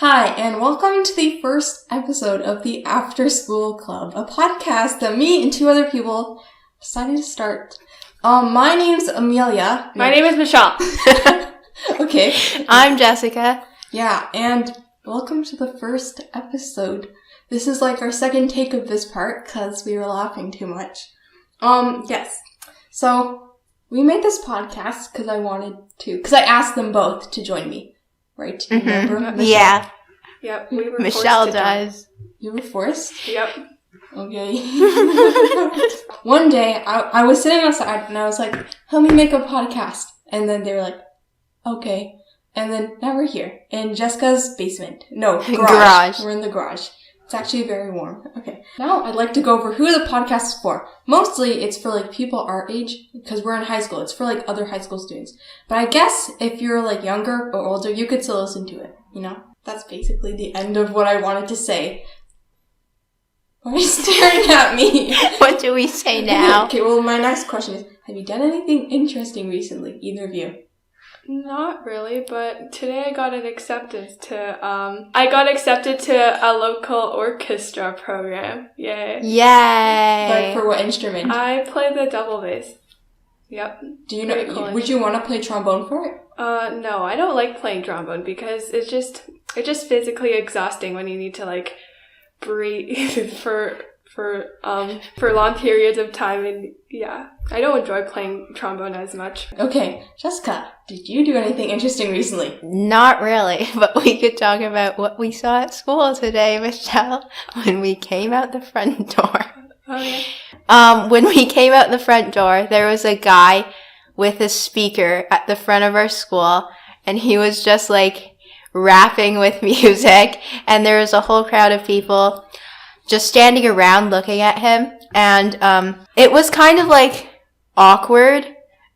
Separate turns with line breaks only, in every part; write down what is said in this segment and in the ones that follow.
Hi, and welcome to the first episode of the After School Club, a podcast that me and two other people decided to start. My name's Amelia.
My name is Michelle.
Okay.
I'm Jessica.
Yeah, and welcome to the first episode. This is like our second take of this part because we were laughing too much. Yes. So, we made this podcast because I asked them both to join me. Right? Remember?
Michelle? Yeah.
Yep, we were
Michelle
forced to
does.
You were forced?
Yep.
Okay. One day, I was sitting outside and I was like, help me make a podcast. And then they were like, okay. And then now we're here in Jessica's basement. No, garage. We're in the garage. It's actually very warm. Okay. Now I'd like to go over who the podcast is for. Mostly it's for like people our age because we're in high school. It's for like other high school students. But I guess if you're like younger or older, you could still listen to it, you know? That's basically the end of what I wanted to say. Why are you staring at me?
What do we say now?
Okay, well my next question is, have you done anything interesting recently, either of you?
Not really, but today I got accepted to a local orchestra program. Yay.
Yay.
Like for what instrument?
I play the double bass. Yep.
Do you know, would you want to play trombone for it?
No, I don't like playing trombone because it's just physically exhausting when you need to like breathe for long periods of time, and yeah, I don't enjoy playing trombone as much.
Okay, Jessica, did you do anything interesting recently?
Not really, but we could talk about what we saw at school today, Michelle, when we came out the front door.
Okay.
When we came out the front door, there was a guy with a speaker at the front of our school, and he was just like rapping with music, and there was a whole crowd of people just standing around looking at him, and it was kind of like awkward,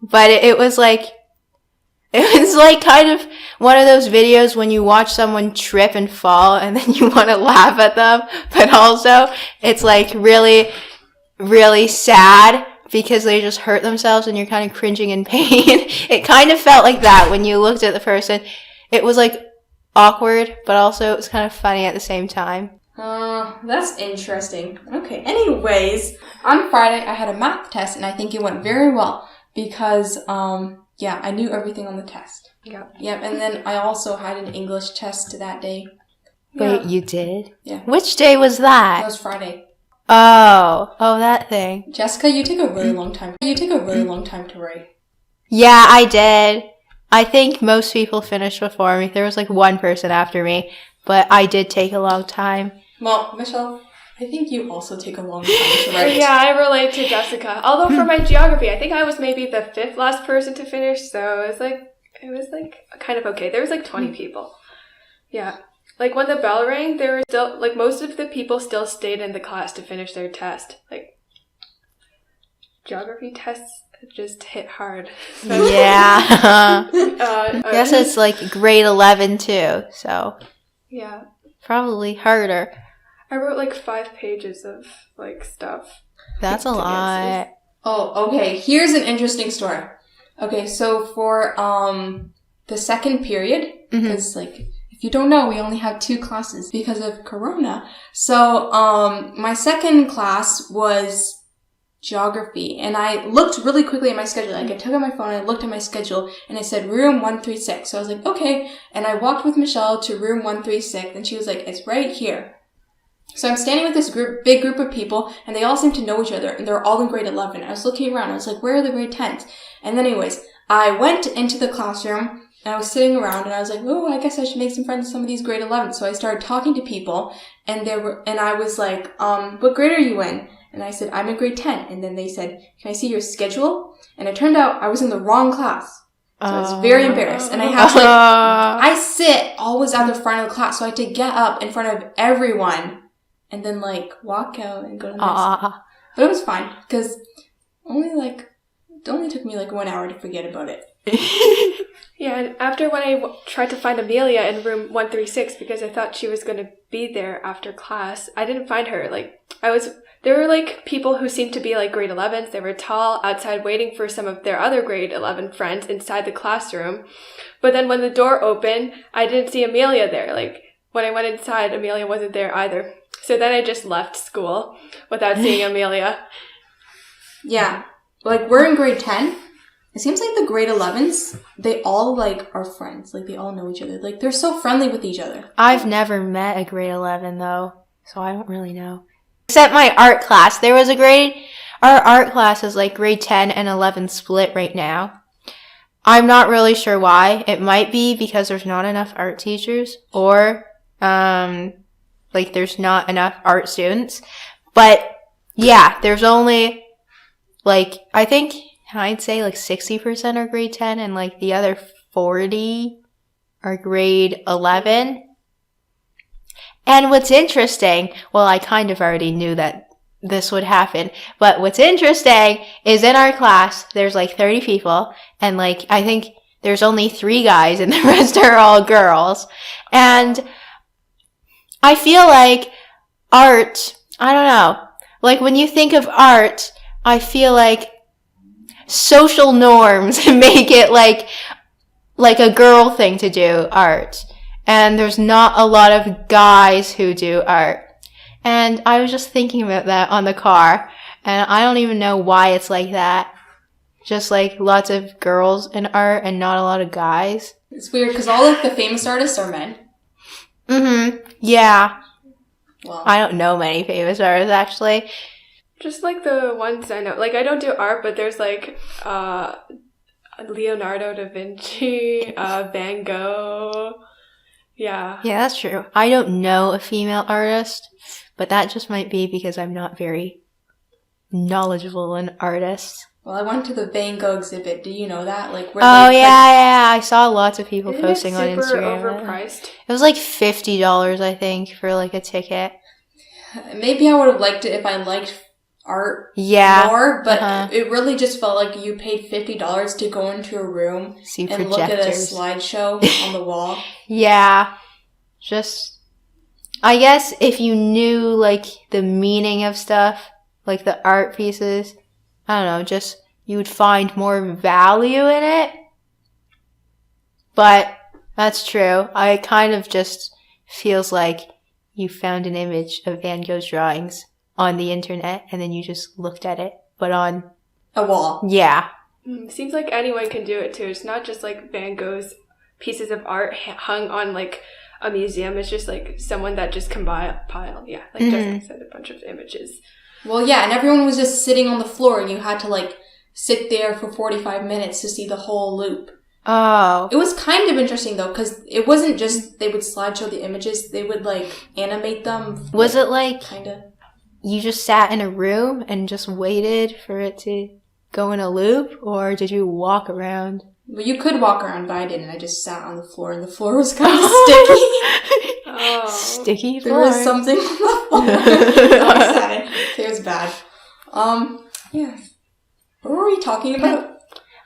but it was like kind of one of those videos when you watch someone trip and fall and then you want to laugh at them, but also it's like really, really sad because they just hurt themselves and you're kind of cringing in pain. It kind of felt like that when you looked at the person. It was like awkward, but also it was kind of funny at the same time.
That's interesting. Okay, anyways, on Friday I had a math test and I think it went very well because, I knew everything on the test.
Yep.
Yep, and then I also had an English test that day.
Wait, you did?
Yeah.
Which day was that?
That was Friday.
Oh, that thing.
Jessica, you take a really long time. To write.
Yeah, I did. I think most people finished before me. There was like one person after me, but I did take a long time.
Well, Michelle, I think you also take a long time to write.
Yeah, I relate to Jessica. Although for my geography, I think I was maybe the fifth last person to finish, so it was kind of okay. There was like 20 people. Yeah. Like when the bell rang, there were still like most of the people still stayed in the class to finish their test. Like geography tests just hit hard. So,
yeah. I guess it's like grade 11 too, so.
Yeah.
Probably harder.
I wrote like 5 pages of like stuff.
That's a lot.
Oh, okay. Here's an interesting story. Okay, so for the second period, because like if you don't know, we only have 2 classes because of Corona. So my second class was geography, and I looked really quickly at my schedule. Like I took out my phone, and I looked at my schedule, and it said room 136. So I was like, okay. And I walked with Michelle to room 136, and she was like, it's right here. So I'm standing with this big group of people, and they all seem to know each other, and they're all in grade 11. I was looking around, I was like, where are the grade 10s? And then anyways, I went into the classroom, and I was sitting around, and I was like, oh, I guess I should make some friends with some of these grade 11s. So I started talking to people, and I was like, what grade are you in? And I said, I'm in grade 10. And then they said, can I see your schedule? And it turned out I was in the wrong class. So I was very embarrassed. And I have I sit always at the front of the class, so I had to get up in front of everyone and then like walk out and go to the next one. But it was fine because it only took me like 1 hour to forget about it.
Yeah, and after when I tried to find Amelia in room 136 because I thought she was going to be there after class, I didn't find her. There were like people who seemed to be like grade 11s. They were tall outside waiting for some of their other grade 11 friends inside the classroom. But then when the door opened, I didn't see Amelia there. Like when I went inside, Amelia wasn't there either. So then I just left school without seeing Amelia.
Yeah. Like, we're in grade 10. It seems like the grade 11s, they all, like, are friends. Like, they all know each other. Like, they're so friendly with each other.
I've never met a grade 11 though, so I don't really know. Except my art class. Our art class is like grade 10 and 11 split right now. I'm not really sure why. It might be because there's not enough art teachers or, like there's not enough art students. But yeah, there's only like, I think I'd say like 60% are grade 10 and like the other 40 are grade 11. And what's interesting, well, I kind of already knew that this would happen, but what's interesting is in our class, there's like 30 people, and like, I think there's only 3 guys and the rest are all girls. And I feel like art, I don't know, like when you think of art, I feel like social norms make it like a girl thing to do art. And there's not a lot of guys who do art. And I was just thinking about that on the car. And I don't even know why it's like that. Just like lots of girls in art and not a lot of guys.
It's weird because all of the famous artists are men.
Yeah.
Well,
I don't know many famous artists actually.
Just like the ones I know. Like, I don't do art, but there's like Leonardo da Vinci, Van Gogh. Yeah.
Yeah, that's true. I don't know a female artist, but that just might be because I'm not very knowledgeable in artists.
well, I went to the Van Gogh exhibit. Do you know that? Like, where
Oh,
they,
yeah. I saw lots of people
Isn't
posting
it
on
super
Instagram.
overpriced?
It was like $50, I think, for like a ticket.
Like, maybe I would have liked it if I liked art
Yeah.
more, but
Uh-huh.
it really just felt like you paid $50 to go into a room
See
and look at a
projectors.
slideshow on the wall.
Yeah. Just, I guess if you knew like the meaning of stuff, like the art pieces, I don't know, just you would find more value in it. But that's true. I kind of just feels like you found an image of Van Gogh's drawings on the internet and then you just looked at it. But on,
A wall.
yeah.
Seems like anyone can do it too. It's not just like Van Gogh's pieces of art hung on like a museum. It's just like someone that just compiled, yeah, like just like said, a bunch of images.
Well, yeah, and everyone was just sitting on the floor, and you had to, like, sit there for 45 minutes to see the whole loop.
Oh.
It was kind of interesting, though, because it wasn't just they would slideshow the images, they would, like, animate them.
Was it like
Kind of.
you just sat in a room and just waited for it to go in a loop, or did you walk around?
Well, you could walk around, but I didn't. I just sat on the floor, and the floor was kind of sticky.
Oh.
Sticky
There
floor.
was something on the floor. I sat in. It was bad. Yeah. What were we talking about?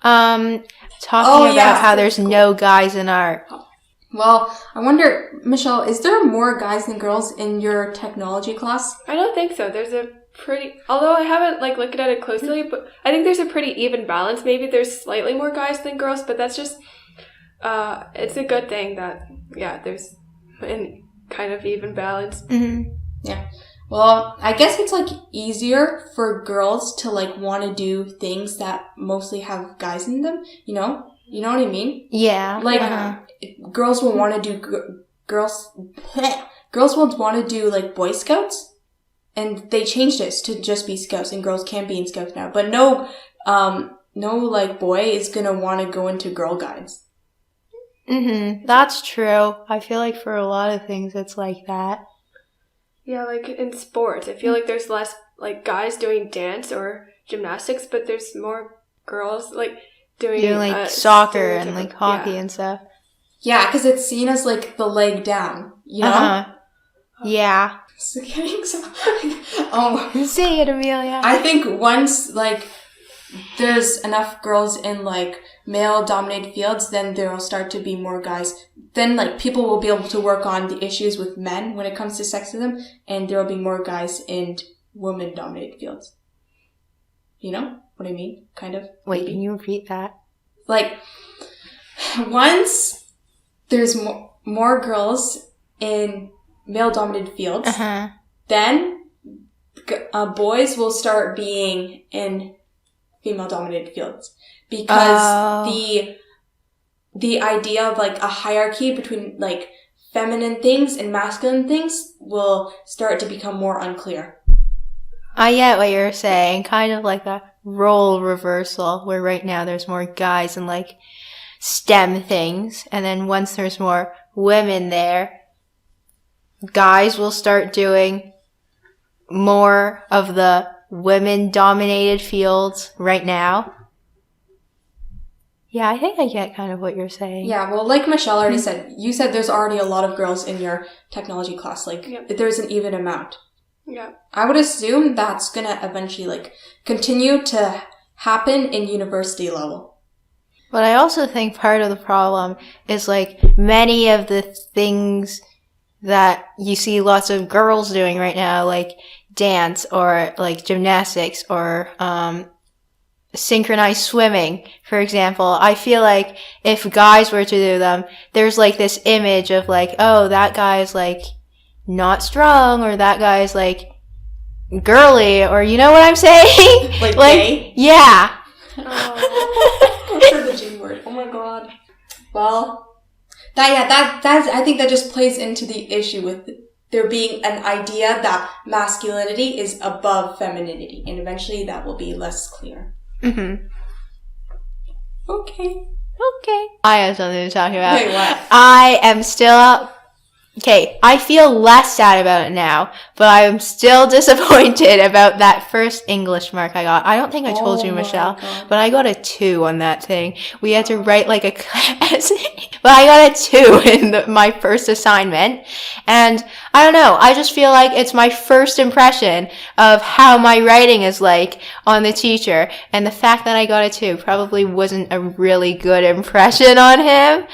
Talking
Oh,
about
yeah,
how there's
school.
no guys in art.
Well, I wonder, Michelle, is there more guys than girls in your technology class?
I don't think so. There's a pretty, although I haven't like looked at it closely, but I think there's a pretty even balance. Maybe there's slightly more guys than girls, but that's just, it's a good thing that, yeah, there's an kind of even balance.
Mm-hmm.
Yeah. Well, I guess it's, like, easier for girls to, like, want to do things that mostly have guys in them, you know? You know what I mean?
Yeah.
Like,
uh-huh.
girls will want to do, girls will want to do, like, Boy Scouts, and they changed it to just be Scouts, and girls can't be in Scouts now. But no, like, boy is gonna want to go into Girl Guides.
Mm-hmm. That's true. I feel like for a lot of things it's like that.
Yeah, like in sports, I feel like there's less like guys doing dance or gymnastics, but there's more girls like doing
like soccer and
stereotypical-
like hockey
yeah.
and stuff.
Yeah, because it's seen as, like, the leg down, you know?
Uh-huh. Yeah.
So getting so... Oh,
Say it, Amelia.
I think once, like, there's enough girls in, like, male-dominated fields, then there'll start to be more guys. Then, like, people will be able to work on the issues with men when it comes to sexism, and there'll be more guys in women-dominated fields. You know what I mean? Kind of.
Wait,
maybe.
can you repeat that?
Like, once there's more girls in male-dominated fields.
Uh-huh.
Then boys will start being in female-dominated fields because the idea of like a hierarchy between like feminine things and masculine things will start to become more unclear.
I get what you're saying. Kind of like a role reversal where right now there's more guys in like STEM things. And then once there's more women there, guys will start doing more of the women-dominated fields right now. Yeah, I think I get kind of what you're saying.
Yeah, well, like Michelle already said, you said there's already a lot of girls in your technology class. Like, there's an even amount.
Yeah.
I would assume that's gonna eventually, like, continue to happen in university level.
But I also think part of the problem is, like, many of the things that you see lots of girls doing right now, like dance or, like, gymnastics or, synchronized swimming, for example. I feel like if guys were to do them, there's like this image of like, oh, that guy's like not strong, or that guy's like girly, or you know what I'm saying?
Like gay?
Yeah.
I heard the G word. Oh my god. Well, that's I think that just plays into the issue with there being an idea that masculinity is above femininity, and eventually that will be less clear.
Mm-hmm.
Okay.
I have something to talk about.
Wait, what?
I am still... Okay, I feel less sad about it now, but I am still disappointed about that first English mark I got. I don't think I told you, Michelle, but I got a 2 on that thing. We had to write like a essay, but I got a 2 in my first assignment. And I don't know, I just feel like it's my first impression of how my writing is like on the teacher. And the fact that I got a 2 probably wasn't a really good impression on him.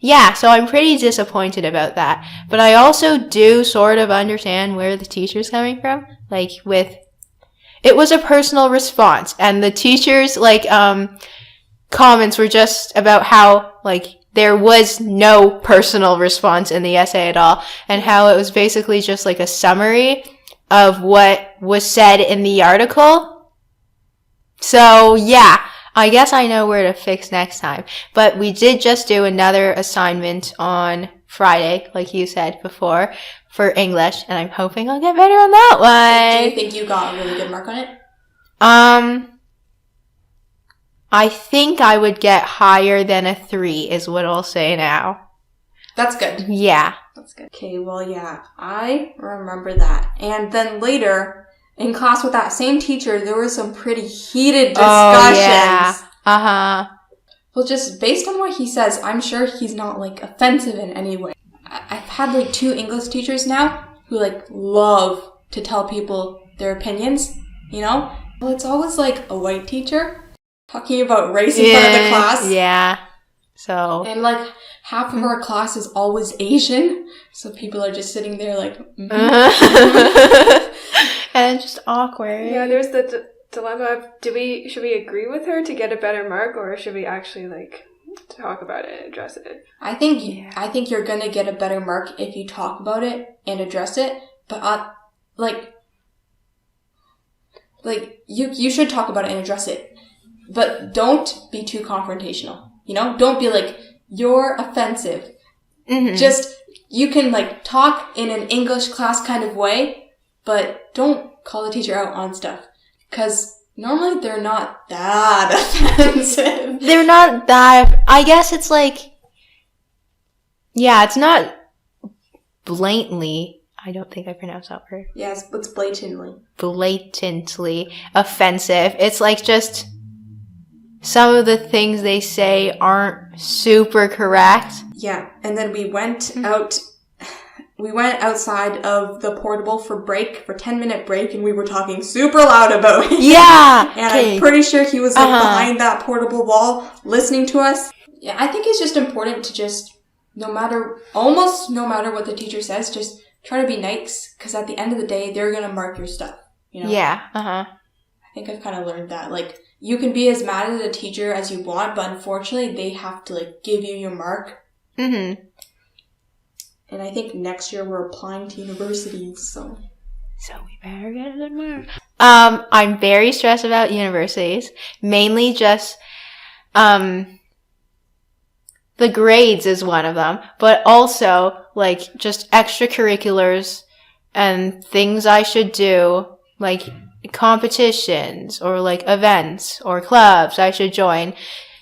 Yeah, so I'm pretty disappointed about that. But I also do sort of understand where the teacher's coming from. Like, it was a personal response. And the teacher's, like, comments were just about how, like, there was no personal response in the essay at all. And how it was basically just, like, a summary of what was said in the article. So, yeah. I guess I know where to fix next time. But we did just do another assignment on Friday, like you said before, for English, and I'm hoping I'll get better on that one.
Do you think you got a really good mark on it?
I think I would get higher than a 3 is what I'll say now.
That's good.
Yeah.
That's good. Okay, well, yeah, I remember that. And then later... in class with that same teacher, there were some pretty heated discussions.
Oh, yeah. Uh-huh.
Well, just based on what he says, I'm sure he's not, like, offensive in any way. I've had, like, 2 English teachers now who, like, love to tell people their opinions, you know? Well, it's always, like, a white teacher talking about race in front of the class.
Yeah. So...
and, like, half of our class is always Asian, so people are just sitting there, like... mm-hmm.
And it's just awkward.
Yeah, there's the dilemma of should we agree with her to get a better mark, or should we actually like talk about it and address it?
I think you're gonna get a better mark if you talk about it and address it. But you should talk about it and address it. But don't be too confrontational. You know, don't be like you're offensive.
Mm-hmm.
Just you can like talk in an English class kind of way. But don't call the teacher out on stuff. Because normally they're not that offensive.
They're not that... I guess it's like... yeah, it's not blatantly... I don't think I pronounced that word.
Yes, it's blatantly.
Blatantly offensive. It's like just... some of the things they say aren't super correct.
Yeah, and then we went out... we went outside of the portable for 10-minute break, and we were talking super loud about it.
Yeah!
And
okay.
I'm pretty sure he was like behind that portable wall listening to us. Yeah, I think it's just important to just, no matter what the teacher says, just try to be nice, because at the end of the day, they're going to mark your stuff. You know?
Yeah, uh-huh.
I think I've kind of learned that. Like, you can be as mad at a teacher as you want, but unfortunately, they have to, like, give you your mark.
Mm-hmm.
And I think next year we're applying to universities, so
we better get a good mark. I'm very stressed about universities. Mainly just, the grades is one of them. But also, like, just extracurriculars and things I should do, like competitions or like events or clubs I should join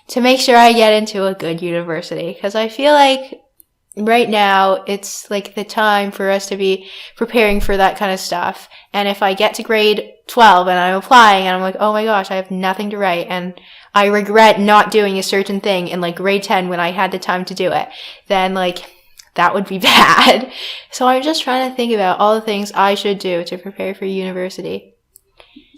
to make sure I get into a good university. Because I feel like right now it's like the time for us to be preparing for that kind of stuff. And if I get to grade 12 and I'm applying and I'm like, oh my gosh, I have nothing to write and I regret not doing a certain thing in like grade 10 when I had the time to do it, then like that would be bad. So I'm just trying to think about all the things I should do to prepare for university.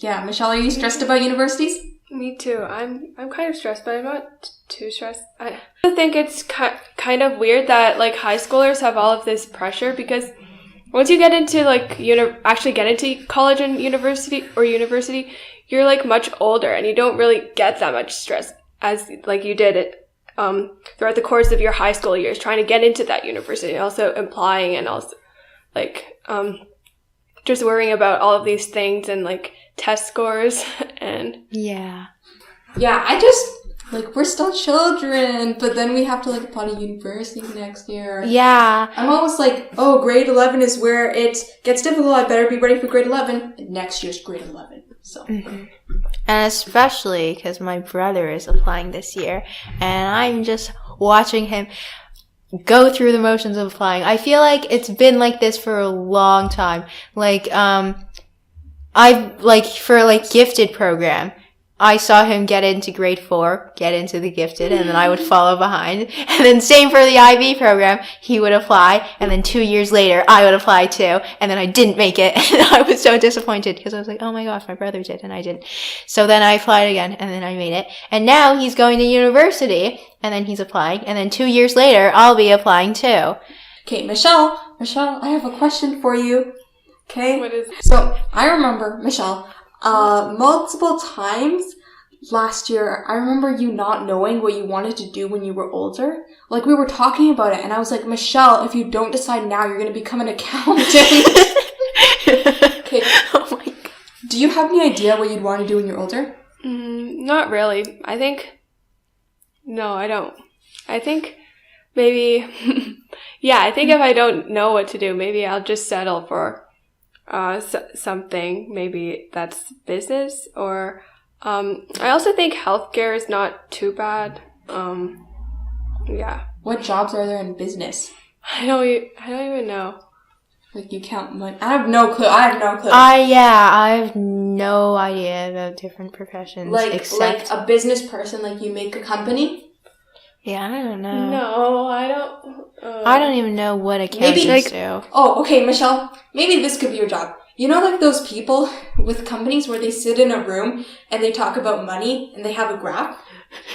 yeah. Michelle, are you stressed about universities?
Me too. I'm kind of stressed, but I'm not too stressed. I think it's kind of weird that like high schoolers have all of this pressure, because once you get into like actually get into college and university, you're like much older and you don't really get that much stress as like you did it throughout the course of your high school years trying to get into that university, also applying and also like just worrying about all of these things and like test scores and
Yeah.
Yeah, I just, like, we're still children, but then we have to, like, apply to university next year.
Yeah.
I'm almost like, oh, grade 11 is where it gets difficult. I better be ready for grade 11. And next year's grade 11. So.
Mm-hmm. And especially because my brother is applying this year, and I'm just watching him go through the motions of applying. I feel like it's been like this for a long time. Like, I've, like, for, like, gifted program, I saw him get into grade 4, get into the gifted, and then I would follow behind. And then same for the IB program, he would apply, and then 2 years later, I would apply too, and then I didn't make it, and I was so disappointed, because I was like, oh my gosh, my brother did, and I didn't. So then I applied again, and then I made it. And now he's going to university, and then he's applying, and then 2 years later, I'll be applying too.
Okay, Michelle, I have a question for you. Okay?
what is
So, I remember, Michelle, multiple times last year, I remember you not knowing what you wanted to do when you were older. Like, we were talking about it, and I was like, Michelle, if you don't decide now, you're going to become an accountant. Okay.
Oh my god.
Do you have any idea what you'd want to do when you're older?
Not really. No, I don't. I think maybe, yeah, I think if I don't know what to do, maybe I'll just settle for something. Maybe that's business, or I also think healthcare is not too bad. Yeah.
What jobs are there in business?
I don't even know.
Like, you count money? I have no clue.
I have no idea about different professions.
Like
except
a business person, like you make a company?
yeah, I don't know.
No, I don't.
I don't even know what accountants do.
Oh, okay, Michelle. Maybe this could be your job. You know, like those people with companies where they sit in a room and they talk about money and they have a graph?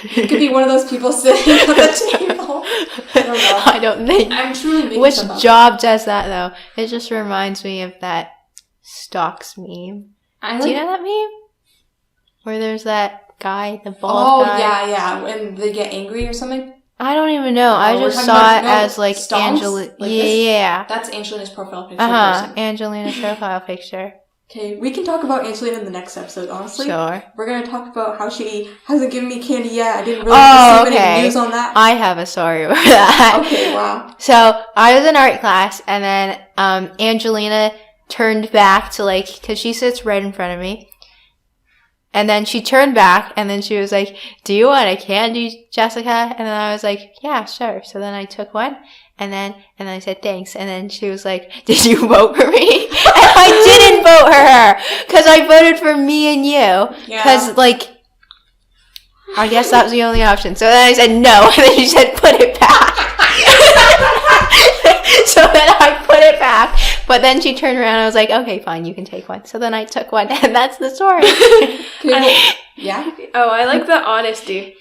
You could be one of those people sitting at the table. I don't know.
I don't think.
I'm truly making
Which
stuff up.
job does that though? It just reminds me of that stocks meme. Do you know that meme? Where there's that guy, the bald guy.
yeah. When they get angry or something?
I don't even know. I
we're
just
talking
saw
about-
it as like
stonks?
Angelina.
Like this?
Yeah.
That's Angelina's profile picture.
Uh-huh. Angelina's profile picture.
Okay, we can talk about Angelina in the next episode, honestly.
Sure.
We're going to talk about how she hasn't given me candy yet. I didn't really
Oh,
receive
okay.
any news on that.
I have a story about that.
Okay, wow.
So I was in art class, and then Angelina turned back to like, because she sits right in front of me. And then she turned back, and then she was like, "Do you want a candy, Jessica?" And then I was like, "Yeah, sure." So then I took one, and then I said thanks. And then she was like, "Did you vote for me?" And I didn't vote for her because I voted for me and you. Because like, I guess that was the only option. So then I said no, and then she said, "Put it back." So then I put it back, but then she turned around and I was like, okay, fine, you can take one. So then I took one, and that's the story.
Yeah?
Oh, I like the honesty.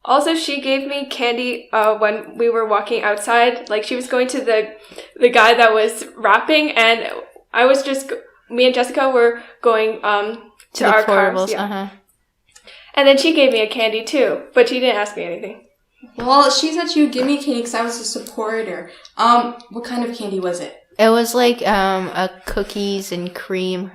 Also, she gave me candy when we were walking outside. Like, she was going to the guy that was rapping, and I was just, me and Jessica were going to our cars.
portables,
Yeah. And then she gave me a candy too, but she didn't ask me anything.
Well, she said she would give me candy because I was a supporter. What kind of candy was it?
It was like a cookies and cream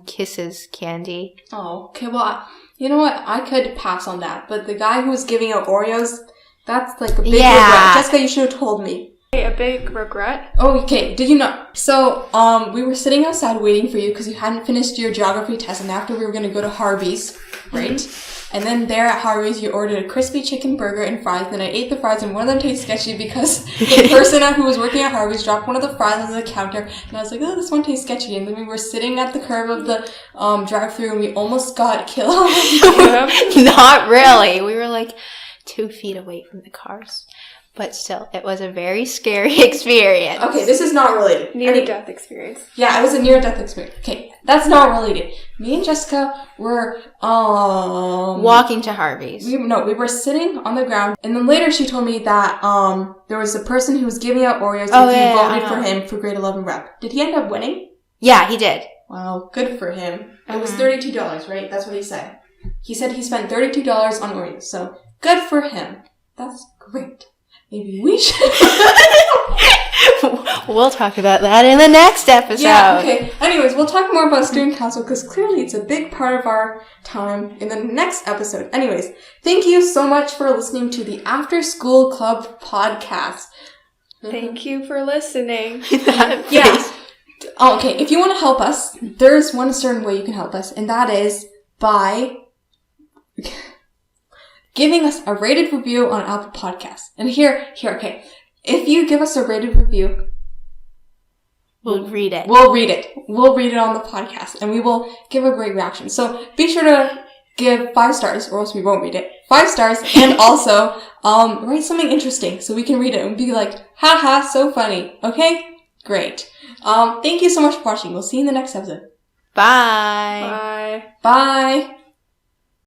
kisses candy.
Oh, okay. Well, you know what? I could pass on that. But the guy who was giving out Oreos, that's like a big regret. Jessica, you should have told me.
A big regret?
Oh, okay. Did you know? So, we were sitting outside waiting for you because you hadn't finished your geography test, and after we were going to go to Harvey's, right? Mm-hmm. And then there at Harvey's, you ordered a crispy chicken burger and fries. Then I ate the fries, and one of them tasted sketchy because the person who was working at Harvey's dropped one of the fries on the counter, and I was like, oh, this one tastes sketchy. And then we were sitting at the curb of the drive-thru, and we almost got killed.
Not really. We were like 2 feet away from the cars. But still, it was a very scary experience.
Okay, this is not related.
Near-death experience.
Yeah, it was a near-death experience. Okay, that's not related. Me and Jessica were,
walking to Harvey's.
We were sitting on the ground, and then later she told me that, there was a person who was giving out Oreos and he voted for him for grade 11 rep. Did he end up winning?
Yeah, he did.
Wow, good for him. It was $32, right? That's what he said. He said he spent $32 on Oreos, so good for him. That's great. Maybe we should.
We'll talk about that in the next episode.
Yeah, okay. Anyways, we'll talk more about student council because clearly it's a big part of our time in the next episode. Anyways, thank you so much for listening to the After School Club podcast.
Thank you for listening.
Yeah. Okay, if you want to help us, there's one certain way you can help us, and that is by giving us a rated review on Apple Podcasts. And here, okay. If you give us a rated review,
we'll read it.
We'll read it. We'll read it on the podcast, and we will give a great reaction. So be sure to give 5 stars, or else we won't read it. 5 stars, and also write something interesting so we can read it and be like, haha, so funny. Okay? Great. Thank you so much for watching. We'll see you in the next episode.
Bye.
Bye.
Bye.